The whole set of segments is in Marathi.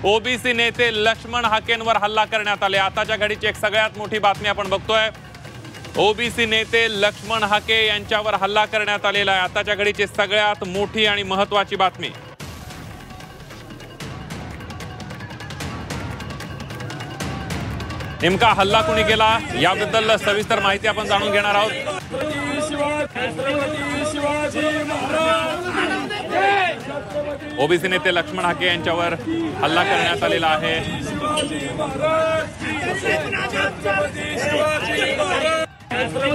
ओबीसी नेते लक्ष्मण हाकेंवर हल्ला करण्यात आले। आताच्या घडीची एक सगळ्यात मोठी बातमी आपण बघतोय। ओबीसी नेते लक्ष्मण हाके यांच्यावर हल्ला करण्यात आलेला आहे। आताच्या घडीची सगळ्यात मोठी आणि महत्त्वाची बातमी। नेमका हल्ला कोणी केला याबद्दल सविस्तर माहिती आपण जाणून घेणार आहोत। ओबीसी नेते लक्ष्मण हाके यांच्यावर हल्ला करण्यात आलेला आहे।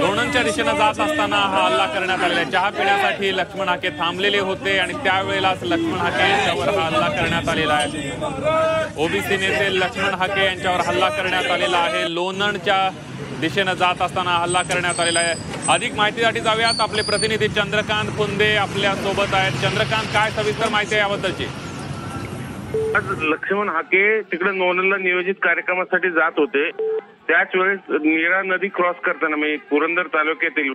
लोणंदच्या दिशेने जात असताना हा हल्ला करण्यात आलेला आहे। चहा पिण्यासाठी लक्ष्मण हाके थांबलेले होते आणि त्यावेळेलाच लक्ष्मण हाके यांच्यावर हा हल्ला करण्यात आलेला आहे। ओबीसी नेते लक्ष्मण हाके यांच्यावर हल्ला करण्यात आलेला आहे। लोणंदच्या दिशेने जात असताना हल्ला करण्यात आलेला आहे। अधिक माहितीसाठी जाऊयात। आपले प्रतिनिधी चंद्रकांत फुंदे आपल्या सोबत आहेत। चंद्रकांत, काय सविस्तर माहिती आहे याबद्दलची? आज लक्ष्मण हाके तिकडे लोणंदला नियोजित कार्यक्रमासाठी जात होते। त्याच वेळेस नीरा नदी क्रॉस करताना म्हणजे पुरंदर तालुक्यातील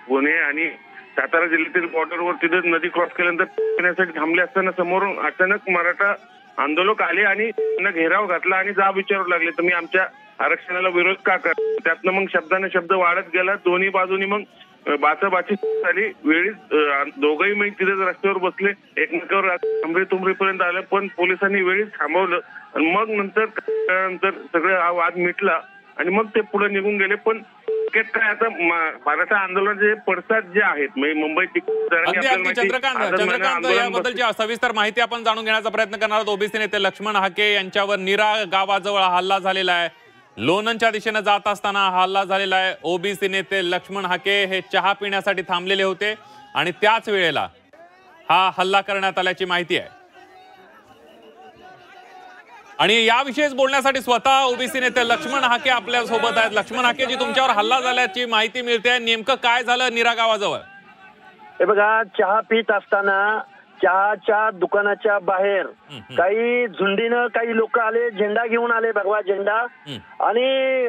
पुणे आणि सातारा जिल्ह्यातील बॉर्डरवर तिथे नदी क्रॉस केल्यानंतर पिण्यासाठी थांबले असताना समोरून अचानक मराठा आंदोलक आले आणि त्यांना घेराव घातला आणि जाब विचारू लागले, तुम्ही आमच्या आरक्षणाला विरोध का करता? त्यातनं मग शब्दाने शब्द वाढत गेला। दोन्ही बाजूनी मग बाचाबाची झाली। वेळीच दोघंही मग तिथेच रस्त्यावर बसले, एकमेकावर तुमरीपर्यंत आलं, पण पोलिसांनी वेळीच थांबवलं आणि मग नंतर सगळं हा वाद मिटला आणि मग ते पुढे निघून गेले। पण काय आता मराठा आंदोलनाचे पडसाद जे आहेत मुंबईत चंद्रकांत याबद्दलची सविस्तर माहिती आपण जाणून घेण्याचा प्रयत्न करणार आहोत। ओबीसी नेते लक्ष्मण हाके यांच्यावर नीरा गावाजवळ हल्ला झालेला आहे। लोणंदच्या दिशेने जात असताना हल्ला झालेला आहे। ओबीसी नेते लक्ष्मण हाके हे चहा पिण्यासाठी थांबलेले होते आणि त्याच वेळेला हा हल्ला करण्यात आल्याची माहिती आहे। आणि याविषयीच बोलण्यासाठी स्वतः ओबीसी नेते लक्ष्मण हाके आपल्या सोबत आहेत। लक्ष्मण हाके, जी तुमच्यावर हल्ला झाल्याची माहिती मिळते, नेमकं काय झालं नीरा गावाजवळ? हे बघा, चहा पित असताना चहाच्या दुकानाच्या बाहेर काही झुंडीनं काही लोक आले, झेंडा घेऊन आले, भगवा झेंडा, आणि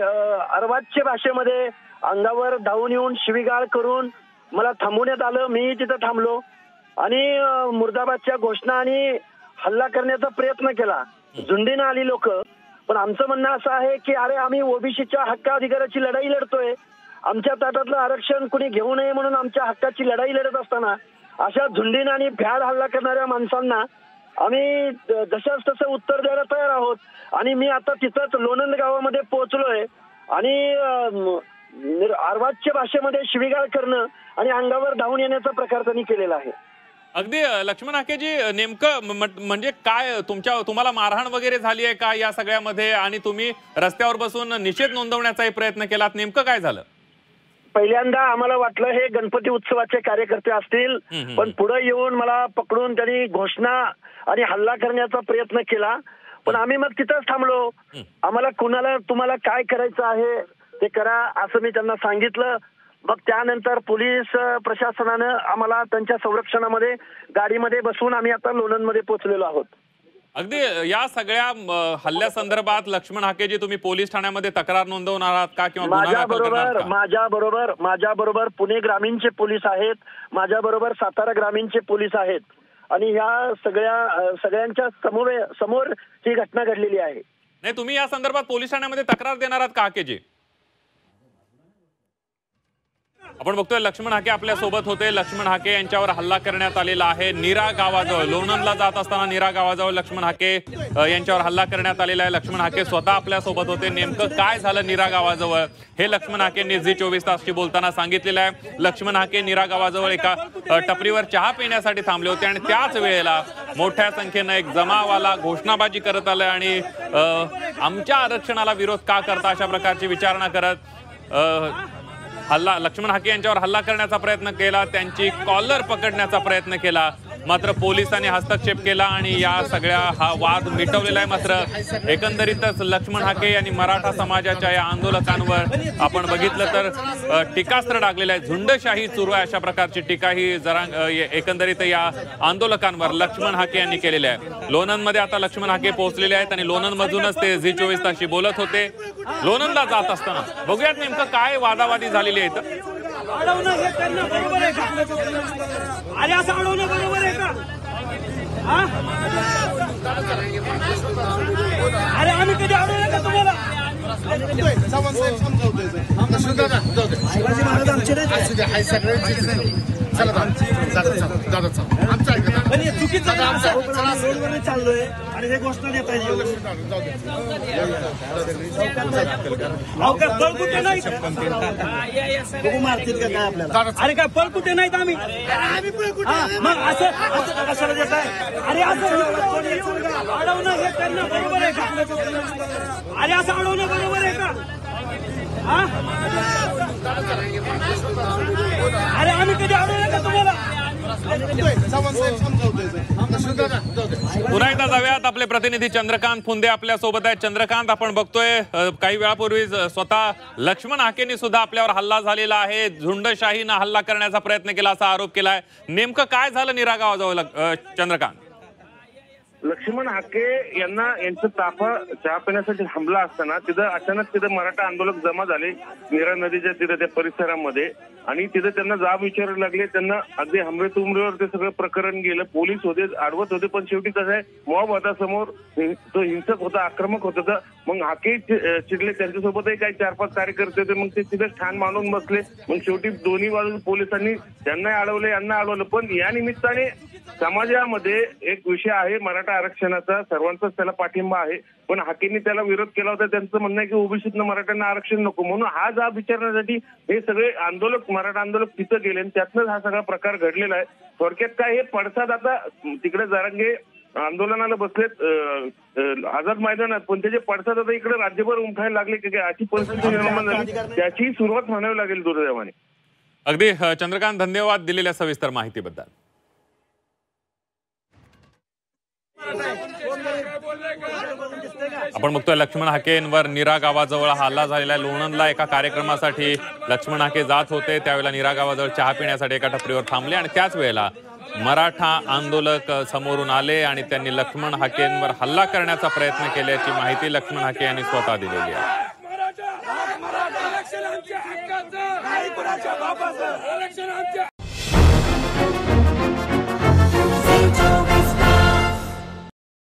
अर्वाच्य भाषेमध्ये अंगावर धावून येऊन शिवीगाळ करून मला थांबवण्यात आलं। मी तिथं थांबलो आणि मुर्दाबादच्या घोषणा आणि हल्ला करण्याचा प्रयत्न केला। झुंडीनं आली लोक, पण आमचं म्हणणं असं आहे की अरे आम्ही ओबीसीच्या हक्क अधिकाराची लढाई लढतोय, आमच्या ताटातलं आरक्षण कुणी घेऊ नये म्हणून आमच्या हक्काची लढाई लढत असताना अशा झुंडीनं आणि भ्याड हल्ला करणाऱ्या माणसांना आम्ही जशाच तसं उत्तर द्यायला तयार आहोत। आणि मी आता तिथंच लोणंद गावामध्ये पोहोचलोय आणि अर्वाच्य भाषेमध्ये शिवीगाळ करणं आणि अंगावर धावून येण्याचा प्रकार त्यांनी केलेला आहे। अगदी लक्ष्मण हाकेजी, नेमकं म्हणजे काय तुम्हाला मारहाण वगैरे झाली आहे का या सगळ्यामध्ये? आणि तुम्ही रस्त्यावर बसून निषेध नोंदवण्याचाही प्रयत्न केलात, नेमकं काय झालं? पहिल्यांदा आम्हाला वाटलं हे गणपती उत्सवाचे कार्यकर्ते असतील, पण पुढे येऊन मला पकडून त्यांनी घोषणा आणि हल्ला करण्याचा प्रयत्न केला। पण आम्ही मग तिथंच थांबलो। आम्हाला तुम्हाला काय करायचं आहे ते करा असं मी त्यांना सांगितलं। मग त्यानंतर पोलीस प्रशासनानं आम्हाला त्यांच्या संरक्षणामध्ये गाडीमध्ये बसवून आम्ही आता लोणंदमध्ये पोहोचलेलो आहोत। अगदी या सगळ्या हल्ल्यासंदर्भात लक्ष्मण हाकेजी, तुम्ही पोलीस ठाण्यामध्ये तक्रार नोंदवणार आहात का किंवा माझ्याबरोबर पुणे ग्रामीणचे पोलीस आहेत, माझ्याबरोबर सातारा ग्रामीणचे पोलीस आहेत आणि ह्या सगळ्यांच्या समोर ही घटना घडलेली आहे। नाही, तुम्ही या संदर्भात पोलीस ठाण्यामध्ये तक्रार देणार आहात का हाकेजी? आपण बघतोय लक्ष्मण हाके आपल्या सोबत होते। लक्ष्मण हाके यांच्यावर हल्ला करण्यात आलेला आहे नीरा गावाजवळ। लोणंदला जात असताना नीरा गावाजवळ लक्ष्मण हाके यांच्यावर हल्ला करण्यात आलेला आहे। लक्ष्मण हाके स्वतः आपल्या सोबत होते। नेमकं काय झालं नीरा गावाजवळ हे लक्ष्मण हाकेंनी झी24 तासशी बोलताना सांगितलेलं आहे। लक्ष्मण हाके नीरा गावाजवळ एका टपरीवर चहा पिण्यासाठी थांबले होते आणि त्याच वेळेला मोठ्या संख्येनं एक जमावाला घोषणाबाजी करत आलं आणि आमच्या आरक्षणाला विरोध का करता अशा प्रकारची विचारणा करत लक्ष्मण हाके यांच्यावर हल्ला करण्याचा प्रयत्न केला, त्यांची कॉलर पकडण्याचा प्रयत्न केला, मात्र पोलिसांनी हस्तक्षेप केला आणि या सगळ्या हा वाद मिटवलेला आहे। मात्र एकंदरीतच लक्ष्मण हाके यांनी मराठा समाजाच्या या आंदोलकांवर आपण बघितलं तर टीकास्त्र डागलेलं आहे। झुंडशाही सुरू आहे अशा प्रकारची टीका ही एकंदरीत या आंदोलकांवर लक्ष्मण हाके यांनी केलेली आहे। लोणंदमध्ये आता लक्ष्मण हाके पोहोचलेले आहेत आणि लोणंदमधूनच ते झी24 तासशी बोलत होते। लोणंदला जात असताना बघूयात नेमकं काय वादावादी झालेली आहे इथं। बरोबर आहे का? अरे असं अडवणं बरोबर आहे का? शिवाजी महाराज आमचे पण हे चुकीचं आहे आमचं. रोडवरती चाललोय आणि हे गोष्ट देता येईल लवकर पळ कुठे नाही बघू मारतील का काय आपल्याला. अरे काय पळ कुठे नाहीत आम्ही मग असं कशाला देत आहे. अरे असं अडवणं हे करणं बरोबर आहे का. अरे असं अडवणं बरोबर आहे का. अरे आम्ही कधी अडवलं का तुम्हाला. पुन्हा एकदा जाऊयात आपले प्रतिनिधी चंद्रकांत फुंदे आपल्या सोबत आहेत. चंद्रकांत, आपण बघतोय काही वेळापूर्वी स्वतः लक्ष्मण हाकेंनी सुद्धा आपल्यावर हल्ला झालेला आहे, झुंडशाहीनं हल्ला करण्याचा प्रयत्न केला असा आरोप केलाय. नेमकं काय झालं नीरा गावाजवळ चंद्रकांत. लक्ष्मण हाके यांचा ताफा चहा पिण्यासाठी थांबला असताना अचानक मराठा आंदोलक जमा झाले नीरा नदीच्या त्या परिसरामध्ये आणि त्यांना जाब विचारायला लागले. त्यांना अगदी हमरे तुमरेवर ते सगळं प्रकरण गेलं. पोलीस होते, अडवत होते, पण शेवटी कसं आहे, मॉब होता समोर, तो हिंसक होता, आक्रमक होता. मग हाके चिडले, त्यांच्यासोबतही काही 4-5 कार्यकर्ते होते. मग ते तिथे ठाण मांडून बसले. मग शेवटी दोन्ही बाजू पोलिसांनी त्यांना अडवलं, यांना अडवलं. पण या निमित्ताने समाजामध्ये एक विषय आहे मराठा आरक्षणाचा, सर्वांचाच त्याला पाठिंबा आहे. पण हाकेंनी त्याला विरोध केला होता. त्यांचं म्हणणं आहे की ओबीसीतनं मराठ्यांना आरक्षण नको, म्हणून हा जाब विचारण्यासाठी हे सगळे मराठा आंदोलक तिथं गेले आणि त्यातनंच हा सगळा प्रकार घडलेला आहे. थोडक्यात काय, हे पडसाद आता तिकडे जरांगे आंदोलनाला बसलेत आझाद मैदानात, पण त्याचे पडसाद आता इकडे राज्यभर उमठायला लागले की अशी परिस्थिती निर्माण झाली, त्याची सुरुवात म्हणावी लागेल दुर्दैवाने. अगदी चंद्रकांत, धन्यवाद दिलेल्या सविस्तर माहितीबद्दल. आपण बघतोय लक्ष्मण हाकेंवर नीरा गावाजवळ हल्ला झालेला आहे. लोणंदला एका कार्यक्रमासाठी लक्ष्मण हाके जात होते, त्यावेळेला नीरा गावाजवळ चहा पिण्यासाठी एका टपरीवर थांबले आणि त्याच वेळेला मराठा आंदोलक समोरून आले आणि त्यांनी लक्ष्मण हाकेंवर हल्ला करण्याचा प्रयत्न केल्याची माहिती लक्ष्मण हाके यांनी स्वतः दिलेली आहे.